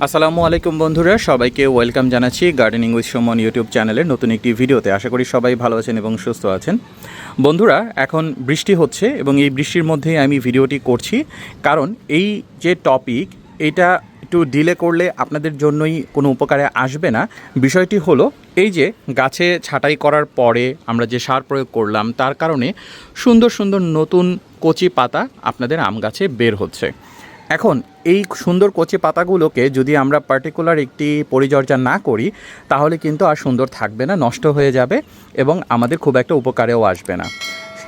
আসসালামু আলাইকুম বন্ধুরা, সবাইকে ওয়েলকাম জানাচ্ছি গার্ডেনিং উইথ সুমন ইউটিউব চ্যানেলের নতুন একটি ভিডিওতে। আশা করি সবাই ভালো আছেন এবং সুস্থ আছেন। বন্ধুরা, এখন বৃষ্টি হচ্ছে এবং এই বৃষ্টির মধ্যেই আমি ভিডিওটি করছি, কারণ এই যে টপিক, এটা একটু ডিলে করলে আপনাদের জন্যই কোনো উপকারে আসবে না। বিষয়টি হলো এই যে গাছে ছাঁটাই করার পরে আমরা যে সার প্রয়োগ করলাম, তার কারণে সুন্দর সুন্দর নতুন কচি পাতা আপনাদের আম গাছে বের হচ্ছে। এখন এই সুন্দর কচি পাতাগুলোকে যদি আমরা পার্টিকুলার একটি পরিচর্যা না করি, তাহলে কিন্তু আর সুন্দর থাকবে না, নষ্ট হয়ে যাবে এবং আমাদের খুব একটা উপকারেও আসবে না।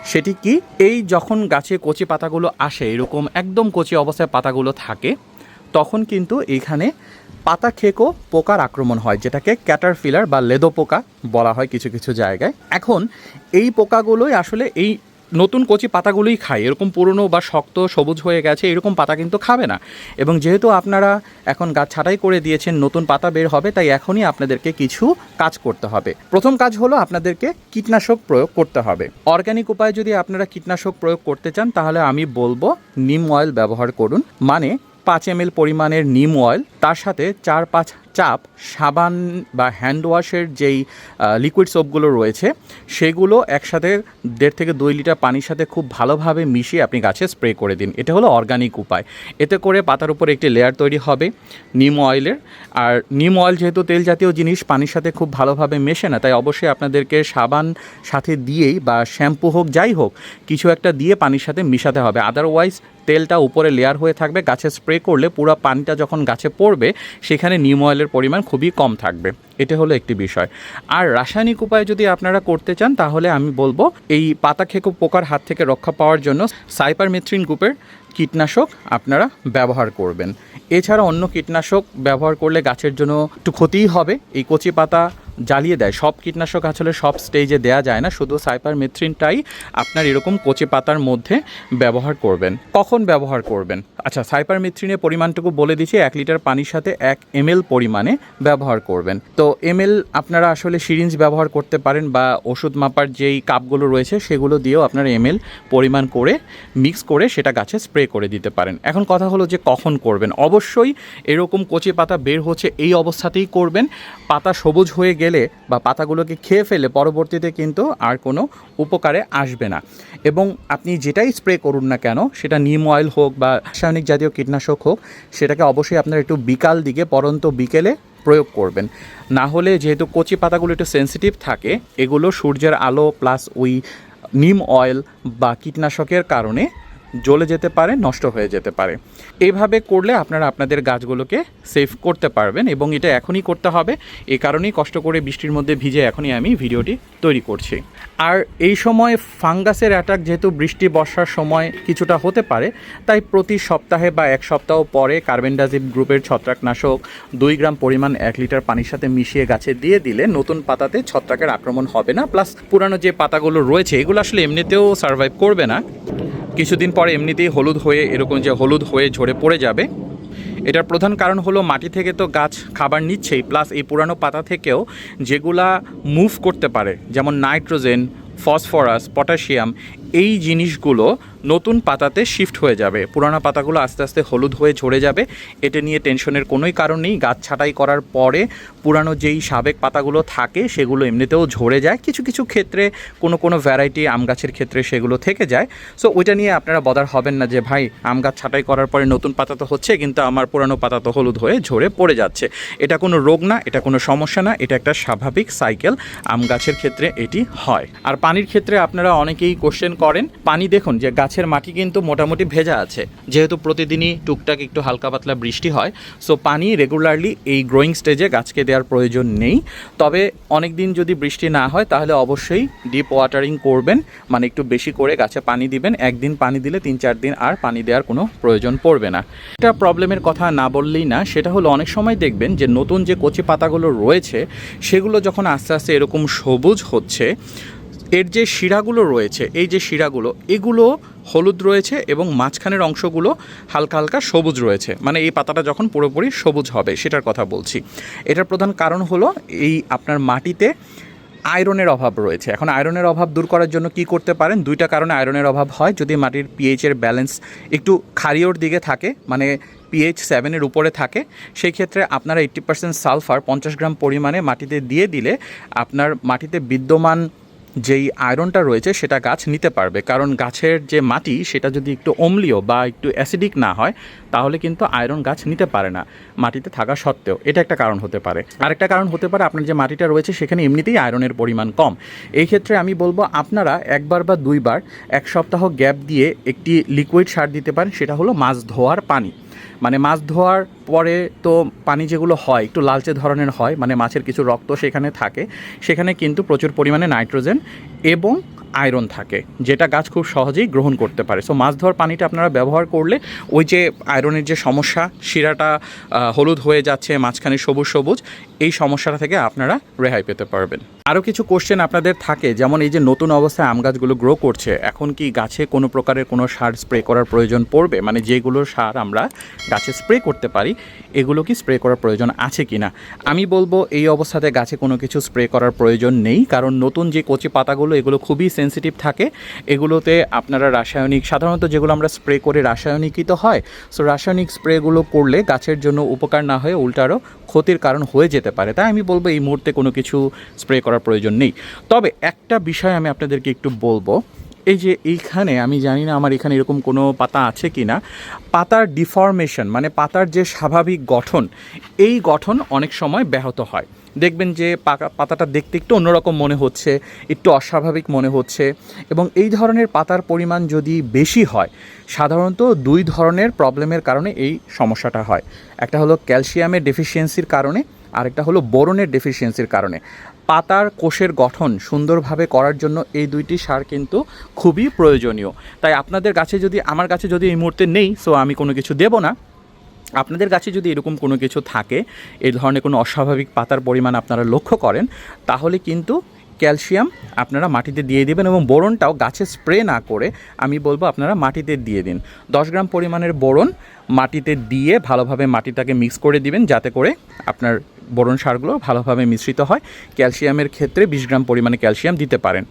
সেটি কি, এই যখন গাছে কচি পাতাগুলো আসে, এরকম একদম কচি অবস্থায় পাতাগুলো থাকে, তখন কিন্তু এইখানে পাতা খেকো পোকার আক্রমণ হয়, যেটাকে ক্যাটারপিলার বা লেদো পোকা বলা হয় কিছু কিছু জায়গায়। এখন এই পোকাগুলোই আসলে এই নতুন কচি পাতাগুলোই খায়। এরকম পুরনো বা শক্ত সবুজ হয়ে গেছে এরকম পাতা কিন্তু খাবে না। এবং যেহেতু আপনারা এখন গাছ ছাঁটাই করে দিয়েছেন, নতুন পাতা বের হবে, তাই এখনই আপনাদেরকে কিছু কাজ করতে হবে। প্রথম কাজ হলো আপনাদেরকে কীটনাশক প্রয়োগ করতে হবে। অর্গ্যানিক উপায়ে যদি আপনারা কীটনাশক প্রয়োগ করতে চান, তাহলে আমি বলবো নিম অয়েল ব্যবহার করুন। মানে 5 ml পরিমাণের নিম অয়েল, তার সাথে 4-5 চাপ সাবান বা হ্যান্ড ওয়াশের যেই লিকুইড সোপগুলো রয়েছে, সেগুলো একসাথে 1.5 থেকে 2 লিটার পানির সাথে খুব ভালোভাবে মিশিয়ে আপনি গাছে স্প্রে করে দিন। এটা হলো অর্গানিক উপায়। এতে করে পাতার উপর একটি লেয়ার তৈরি হবে নিম অয়েলের। আর নিম অয়েল যেহেতু তেল জাতীয় জিনিস, পানির সাথে খুব ভালোভাবে মেশে না, তাই অবশ্যই আপনাদেরকে সাবান সাথে দিয়েই বা শ্যাম্পু হোক যাই হোক কিছু একটা দিয়ে পানির সাথে মিশাতে হবে। আদারওয়াইজ তেলটা উপরে লেয়ার হয়ে থাকবে, গাছে স্প্রে করলে পুরো পানিটা যখন গাছে পড়বে, সেখানে নিম অয়েলের পরিমাণ খুবই কম থাকবে। এটা হলো একটি বিষয়। আর রাসায়নিক উপায়ে যদি আপনারা করতে চান, তাহলে আমি বলবো এই পাতা খেকো পোকার হাত থেকে রক্ষা পাওয়ার জন্য সাইপারমেথ্রিন গ্রুপের কীটনাশক আপনারা ব্যবহার করবেন। এছাড়া অন্য কীটনাশক ব্যবহার করলে গাছের জন্য একটু ক্ষতিই হবে। এই কচি পাতা জ্বালিয়ে দেয়। সব কীটনাশক আসলে সব স্টেজে দেয়া যায় না, শুধু সাইপারমেথ্রিনটাই আপনার এরকম কচি পাতার মধ্যে ব্যবহার করবেন। কখন ব্যবহার করবেন? আচ্ছা, সাইপারমেথ্রিনের পরিমাণটুকু বলে দিচ্ছি। 1 লিটার পানির সাথে 1 ml পরিমাণে ব্যবহার করবেন। তো ml আপনারা আসলে সিরিঞ্জ ব্যবহার করতে পারেন, বা ওষুধ মাপার যেই কাপগুলো রয়েছে সেগুলো দিয়েও আপনারা ml পরিমাণ করে মিক্স করে সেটা গাছে স্প্রে করে দিতে পারেন। এখন কথা হলো যে কখন করবেন। অবশ্যই এরকম কচি পাতা বের হচ্ছে এই অবস্থাতেই করবেন। পাতা সবুজ হয়ে গেলে বা পাতাগুলোকে খেয়ে ফেলে পরবর্তীতে কিন্তু আর কোনো উপকারে আসবে না। এবং আপনি যেটাই স্প্রে করুন না কেন, সেটা নিম অয়েল হোক বা রাসায়নিক জাতীয় কীটনাশক হোক, সেটাকে অবশ্যই আপনার একটু বিকাল দিকে, পরন্ত বিকেলে প্রয়োগ করবেন। না হলে যেহেতু কচি পাতাগুলো একটু সেন্সিটিভ থাকে, এগুলো সূর্যের আলো প্লাস ওই নিম অয়েল বা কীটনাশকের কারণে জ্বলে যেতে পারে, নষ্ট হয়ে যেতে পারে। এইভাবে করলে আপনারা আপনাদের গাছগুলোকে সেভ করতে পারবেন, এবং এটা এখনই করতে হবে। এই কারণেই কষ্ট করে বৃষ্টির মধ্যে ভিজে এখনই আমি ভিডিওটি তৈরি করছি। আর এই সময় ফাঙ্গাসের অ্যাটাক যেহেতু বৃষ্টি বর্ষার সময় কিছুটা হতে পারে, তাই প্রতি সপ্তাহে বা 1 সপ্তাহ পরে কার্বেন্ডাজিম গ্রুপের ছত্রাকনাশক 2 গ্রাম পরিমাণ 1 লিটার পানির সাথে মিশিয়ে গাছে দিয়ে দিলে নতুন পাতাতে ছত্রাকের আক্রমণ হবে না। প্লাস পুরানো যে পাতাগুলো রয়েছে, এগুলো আসলে এমনিতেও সার্ভাইভ করবে না, কিছুদিন পরে এমনিতেই হলুদ হয়ে এরকম যে হলুদ হয়ে ঝরে পড়ে যাবে। এটার প্রধান কারণ হলো মাটি থেকে তো গাছ খাবার নিচ্ছেই, প্লাস এই পুরানো পাতা থেকেও যেগুলা মুভ করতে পারে, যেমন নাইট্রোজেন, ফসফরাস, পটাশিয়াম, এই জিনিসগুলো নতুন পাতাতে শিফট হয়ে যাবে। পুরানো পাতাগুলো আস্তে আস্তে হলুদ হয়ে ঝরে যাবে। এটা নিয়ে টেনশনের কোনোই কারণ নেই। গাছ ছাঁটাই করার পরে পুরানো যেই সাবেক পাতাগুলো থাকে সেগুলো এমনিতেও ঝরে যায়। কিছু কিছু ক্ষেত্রে কোনো ভ্যারাইটি আম গাছের ক্ষেত্রে সেগুলো থেকে যায়। সো ওইটা নিয়ে আপনারা বদার হবেন না যে ভাই আম গাছ ছাঁটাই করার পরে নতুন পাতা তো হচ্ছে, কিন্তু আমার পুরানো পাতা তো হলুদ হয়ে ঝরে পড়ে যাচ্ছে। এটা কোনো রোগ না, এটা কোনো সমস্যা না, এটা একটা স্বাভাবিক সাইকেল। আম গাছের ক্ষেত্রে এটি হয়। আর পানির ক্ষেত্রে আপনারা অনেকেই কোশ্চেন করেন। পানি দেখুন যে গাছের মাটি কিন্তু মোটামুটি ভেজা আছে, যেহেতু প্রতিদিনই টুকটাক একটু হালকা পাতলা বৃষ্টি হয়। সো পানি রেগুলারলি এই গ্রোয়িং স্টেজে গাছকে দেওয়ার প্রয়োজন নেই। তবে অনেক দিন যদি বৃষ্টি না হয়, তাহলে অবশ্যই ডিপ ওয়াটারিং করবেন, মানে একটু বেশি করে গাছে পানি দিবেন। একদিন পানি দিলে 3-4 দিন আর পানি দেওয়ার কোনো প্রয়োজন পড়বে না। একটা প্রবলেমের কথা না বললেই না, সেটা হলো অনেক সময় দেখবেন যে নতুন যে কচি পাতাগুলো রয়েছে, সেগুলো যখন আস্তে আস্তে এরকম সবুজ হচ্ছে, এর যে শিরাগুলো রয়েছে, এই যে শিরাগুলো, এগুলো হলুদ রয়েছে এবং মাঝখানের অংশগুলো হালকা হালকা সবুজ রয়েছে। মানে এই পাতাটা যখন পুরোপুরি সবুজ হবে সেটার কথা বলছি। এটার প্রধান কারণ হলো এই আপনার মাটিতে আয়রনের অভাব রয়েছে। এখন আয়রনের অভাব দূর করার জন্য কি করতে পারেন? 2টা কারণে আয়রনের অভাব হয়। যদি মাটির পিএইচের ব্যালেন্স একটু ক্ষারীয়র দিকে থাকে, মানে pH 7-এর উপরে থাকে, সেই ক্ষেত্রে আপনারা 80% সালফার 50 গ্রাম পরিমাণে মাটিতে দিয়ে দিলে আপনার মাটিতে বিদ্যমান যেই আয়রনটা রয়েছে সেটা গাছ নিতে পারবে। কারণ গাছের যে মাটি সেটা যদি একটু অম্লীয় বা একটু অ্যাসিডিক না হয় তাহলে কিন্তু আয়রন গাছ নিতে পারে না মাটিতে থাকা সত্ত্বেও। এটা একটা কারণ হতে পারে। আরেকটা কারণ হতে পারে আপনার যে মাটিটা রয়েছে সেখানে এমনিতেই আয়রনের পরিমাণ কম। এই ক্ষেত্রে আমি বলবো আপনারা একবার বা দুইবার 1 সপ্তাহ গ্যাপ দিয়ে একটি লিকুইড সার দিতে পারেন, সেটা হলো মাছ ধোয়ার পানি। মানে মাছ ধোয়ার পরে তো পানি যেগুলো হয় একটু লালচে ধরনের হয়, মানে মাছের কিছু রক্ত সেখানে থাকে, সেখানে কিন্তু প্রচুর পরিমাণে নাইট্রোজেন এবং আয়রন থাকে, যেটা গাছ খুব সহজেই গ্রহণ করতে পারে। সো মাছ ধোয়ার পানিটা আপনারা ব্যবহার করলে ওই যে আয়রনের যে সমস্যা, শিরাটা হলুদ হয়ে যাচ্ছে, মাঝখানে সবুজ সবুজ, এই সমস্যাটা থেকে আপনারা রেহাই পেতে পারবেন। আরও কিছু কোশ্চেন আপনাদের থাকে, যেমন এই যে নতুন অবস্থায় আম গাছগুলো গ্রো করছে, এখন কি গাছে কোনো প্রকারের কোনো সার স্প্রে করার প্রয়োজন পড়বে? মানে যেগুলো সার আমরা গাছে স্প্রে করতে পারি এগুলো কি স্প্রে করার প্রয়োজন আছে কি না? আমি বলবো এই অবস্থাতে গাছে কোনো কিছু স্প্রে করার প্রয়োজন নেই, কারণ নতুন যে কচি পাতাগুলো এগুলো খুবই সেন্সিটিভ থাকে। এগুলোতে আপনারা রাসায়নিক, সাধারণত যেগুলো আমরা স্প্রে করে রাসায়নিকই তো হয়, সো রাসায়নিক স্প্রেগুলো করলে গাছের জন্য উপকার না হয়ে উল্টারও ক্ষতির কারণ হয়ে যেতে পারে। তাই আমি বলবো এই মুহূর্তে কোনো কিছু স্প্রে করার প্রয়োজন নেই। তবে একটা বিষয় আমি আপনাদেরকে একটু বলবো, এই যে এইখানে আমি জানি না আমার এখানে এরকম কোনো পাতা আছে কি না, পাতার ডিফর্মেশন মানে পাতার যে স্বাভাবিক গঠন, এই গঠন অনেক সময় ব্যাহত হয়। দেখবেন যে পাতাটা দেখতে একটু অন্যরকম মনে হচ্ছে, একটু অস্বাভাবিক মনে হচ্ছে, এবং এই ধরনের পাতার পরিমাণ যদি বেশি হয়, সাধারণত 2 ধরনের প্রবলেমের কারণে এই সমস্যাটা হয়। একটা হলো ক্যালসিয়ামের ডেফিসিয়েন্সির কারণে, আরেকটা হলো বোরনের ডেফিসিয়েন্সির কারণে। পাতার কোষের গঠন সুন্দরভাবে করার জন্য এই 2টি সার কিন্তু খুবই প্রয়োজনীয়। তাই আপনাদের গাছে যদি, আমার কাছে যদি এই মুহূর্তে নেই, সো আমি কোনো কিছু দেব না। আপনাদের কাছে যদি এরকম কোনো কিছু থাকে, এই ধরনের কোনো অস্বাভাবিক পাতার পরিমাণ আপনারা লক্ষ্য করেন, তাহলে কিন্তু ক্যালসিয়াম আপনারা মাটিতে দিয়ে দেবেন, এবং বোরনটাও গাছে স্প্রে না করে আমি বলবো আপনারা মাটিতে দিয়ে দিন। 10 গ্রাম পরিমাণের বোরন মাটিতে দিয়ে ভালোভাবে মাটিটাকে মিক্স করে দিবেন, যাতে করে আপনার বোরন সারগুলো ভালোভাবে মিশ্রিত হয়। ক্যালসিয়ামের ক্ষেত্রে 20 গ্রাম পরিমাণে ক্যালসিয়াম দিতে পারেন।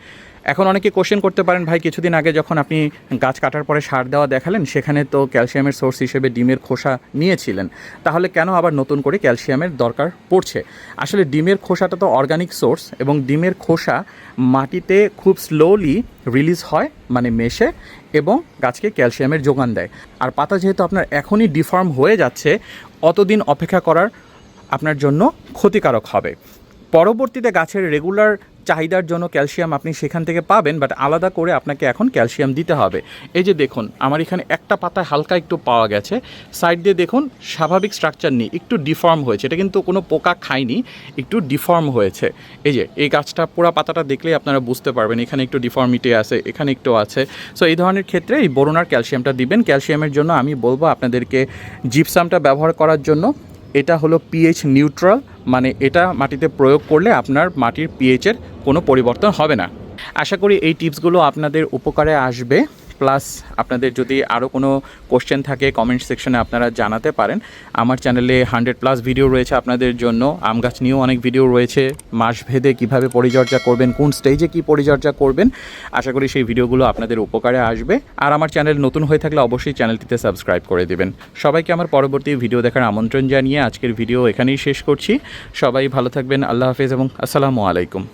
এখন অনেকে কোশ্চেন করতে পারেন, ভাই কিছুদিন আগে যখন আপনি গাছ কাটার পরে সার দেওয়া দেখালেন, সেখানে তো ক্যালসিয়ামের সোর্স হিসেবে ডিমের খোসা নিয়েছিলেন, তাহলে কেন আবার নতুন করে ক্যালসিয়ামের দরকার পড়ছে? আসলে ডিমের খোসাটা তো অর্গানিক সোর্স, এবং ডিমের খোসা মাটিতে খুব স্লোলি রিলিজ হয়, মানে মেশে, এবং গাছকে ক্যালসিয়ামের যোগান দেয়। আর পাতা যেহেতু আপনার এখনই ডিফর্ম হয়ে যাচ্ছে, অতদিন অপেক্ষা করার আপনার জন্য ক্ষতিকারক হবে। পরবর্তীতে গাছের রেগুলার চাহিদার জন্য ক্যালসিয়াম আপনি সেখান থেকে পাবেন, বাট আলাদা করে আপনাকে এখন ক্যালসিয়াম দিতে হবে। এই যে দেখুন আমার এখানে একটা পাতায় হালকা একটু পাওয়া গেছে, সাইড দিয়ে দেখুন স্বাভাবিক স্ট্রাকচার নেই, একটু ডিফর্ম হয়েছে। এটা কিন্তু কোনো পোকা খায়নি, একটু ডিফর্ম হয়েছে। এই যে এই গাছটা পুরো পাতাটা দেখলেই আপনারা বুঝতে পারবেন এখানে একটু ডিফর্মিটি আছে, এখানে একটু আছে। সো এই ধরনের ক্ষেত্রে এই বোরন আর ক্যালসিয়ামটা দিবেন। ক্যালসিয়ামের জন্য আমি বলবো আপনাদেরকে জিপসামটা ব্যবহার করার জন্য। এটা হলো পিএইচ নিউট্রাল, মানে এটা মাটিতে প্রয়োগ করলে আপনার মাটির পিএইচের কোনো পরিবর্তন হবে না। আশা করি এই টিপসগুলো আপনাদের উপকারে আসবে। প্লাস আপনাদের যদি আরও কোনো কোশ্চেন থাকে কমেন্ট সেকশনে আপনারা জানাতে পারেন। আমার চ্যানেলে 100+ ভিডিও রয়েছে আপনাদের জন্য, আম গাছ নিয়েও অনেক ভিডিও রয়েছে, মাস ভেদে কীভাবে পরিচর্যা করবেন, কোন স্টেজে কী পরিচর্যা করবেন। আশা করি সেই ভিডিওগুলো আপনাদের উপকারে আসবে। আর আমার চ্যানেল নতুন হয়ে থাকলে অবশ্যই চ্যানেলটিতে সাবস্ক্রাইব করে দেবেন। সবাইকে আমার পরবর্তী ভিডিও দেখার আমন্ত্রণ জানিয়ে আজকের ভিডিও এখানেই শেষ করছি। সবাই ভালো থাকবেন, আল্লাহ হাফেজ এবং আসসালামু আলাইকুম।